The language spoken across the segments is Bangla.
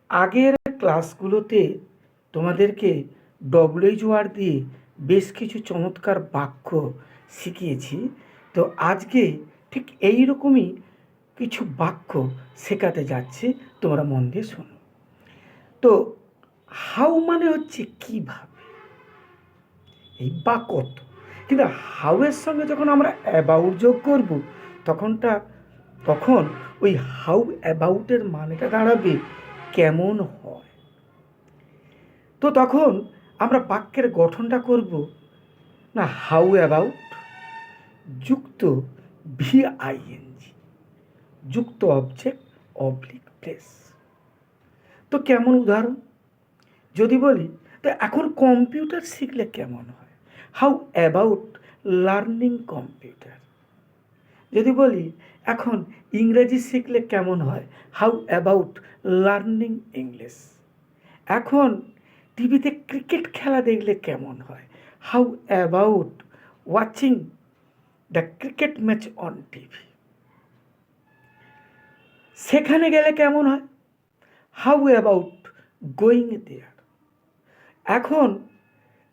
আগের ক্লাসগুলোতে তোমাদেরকে ডব্লিউএইচ ওয়ার্ড দিয়ে বেশ কিছু চমৎকার বাক্য শিখিয়েছি। তো আজকে ঠিক এই রকমই কিছু বাক্য শেখাতে যাচ্ছি, তোমরা মন দিয়ে শোনো। তো হাউ মানে হচ্ছে কীভাবে, এই বা কত, কিন্তু হাউয়ের সঙ্গে যখন আমরা অ্যাবাউট যোগ করব তখন ওই হাউ অ্যাবাউটের মানেটা দাঁড়াবে কেমন হয়। তো তখন আমরা বাক্যের গঠনটা করব না হাউ অ্যাবাউট যুক্ত ভিআইএনজি যুক্ত অবজেক্ট অবলিক প্লেস। তো কেমন উদাহরণ যদি বলি, তো এখন কম্পিউটার শিখলে কেমন হয়, হাউ অ্যাবাউট লার্নিং কম্পিউটার। যদি বলি এখন ইংরেজি শিখলে কেমন হয়, হাউ অ্যাবাউট লার্নিং ইংলিশ। এখন টিভিতে ক্রিকেট খেলা দেখলে কেমন হয়, how about watching the cricket match on TV. সেখানে গেলে কেমন হয়, হাউ অ্যাবাউট গোয়িং দেয়ার। এখন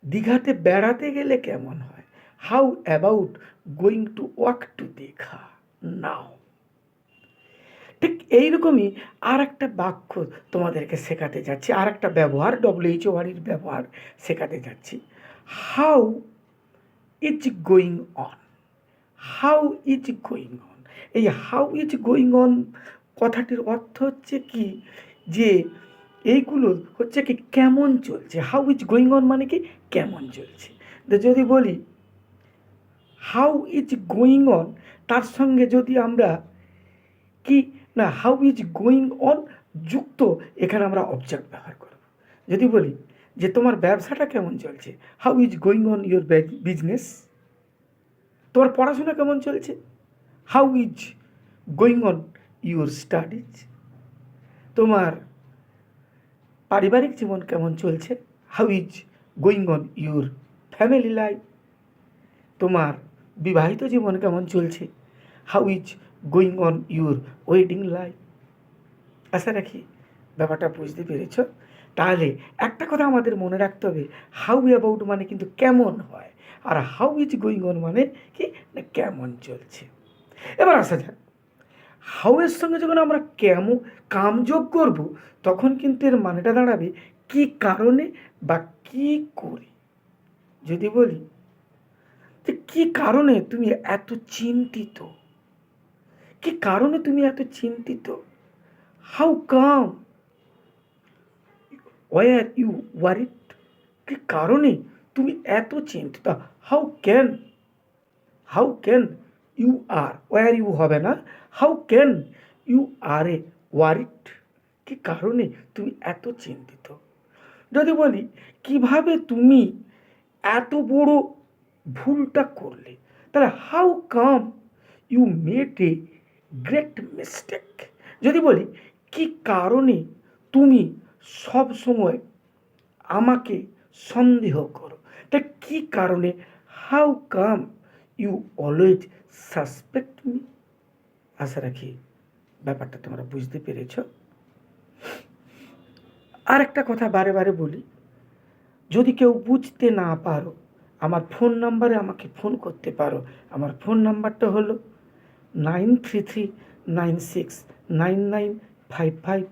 দীঘাতে বেড়াতে গেলে কেমন হয়, how about going to walk to Digha now. ঠিক এইরকমই আর একটা বাক্য তোমাদেরকে শেখাতে যাচ্ছি, আর একটা ব্যবহার ডব্লিউএইচও ওয়ার্ডের ব্যবহার শেখাতে যাচ্ছি। How is going on, how is going on. এই হাউ ইজ গোয়িং অন কথাটির অর্থ হচ্ছে কি, যে এইগুলো হচ্ছে কি কেমন চলছে। হাউ ইজ গোয়িং অন মানে কি কেমন চলছে। যদি বলি হাউ ইজ গোয়িং অন, তার সঙ্গে যদি আমরা কি না হাউ ইজ গোয়িং অন যুক্ত এখানে আমরা অবজেক্ট ব্যবহার করব। যদি বলি যে তোমার ব্যবসাটা কেমন চলছে, how is going on your business. তোমার পড়াশোনা কেমন চলছে, how is going on your studies. তোমার পারিবারিক জীবন কেমন চলছে, how is going on your family life. তোমার বিবাহিত জীবন কেমন চলছে, how is going on your wedding life. আশা রাখি ব্যাপারটা বুঝতে পেরেছ। তাহলে একটা কথা আমাদের মনে রাখতে হবে, হাউ অ্যাবাউট মানে কিন্তু কেমন হয়, আর হাউ ইজ গোয়িং অন মানে কি না কেমন চলছে। এবার আসা যাক, হাউয়ের সঙ্গে যখন আমরা কাম যোগ করব তখন কিন্তু এর মানেটা দাঁড়াবে কি কারণে বা কি করে। যদি বলি যে কি কারণে তুমি এত চিন্তিত, কি কারণে তুমি এত চিন্তিত, how come were you worried. কি কারণে তুমি এত চিন্তিত, how can you are, were you হবে না, how can you are a worried. কি কারণে তুমি এত চিন্তিত। যদি বলি কিভাবে তুমি এত বড় ভুলটা করলে, তাহলে how come you made a great mistake. যদি বলি কি কারণে তুমি সব সময় আমাকে সন্দেহ করো, তা কি কারণে, how come you always suspect me. আশা রাখি ব্যাপারটা তোমরা বুঝতে পেরেছ। আর একটা কথা বারে বারে বলি, যদি কেউ বুঝতে না পারো আমার ফোন নাম্বারে আমাকে ফোন করতে পারো। আমার ফোন নাম্বারটা হলো 9339699555।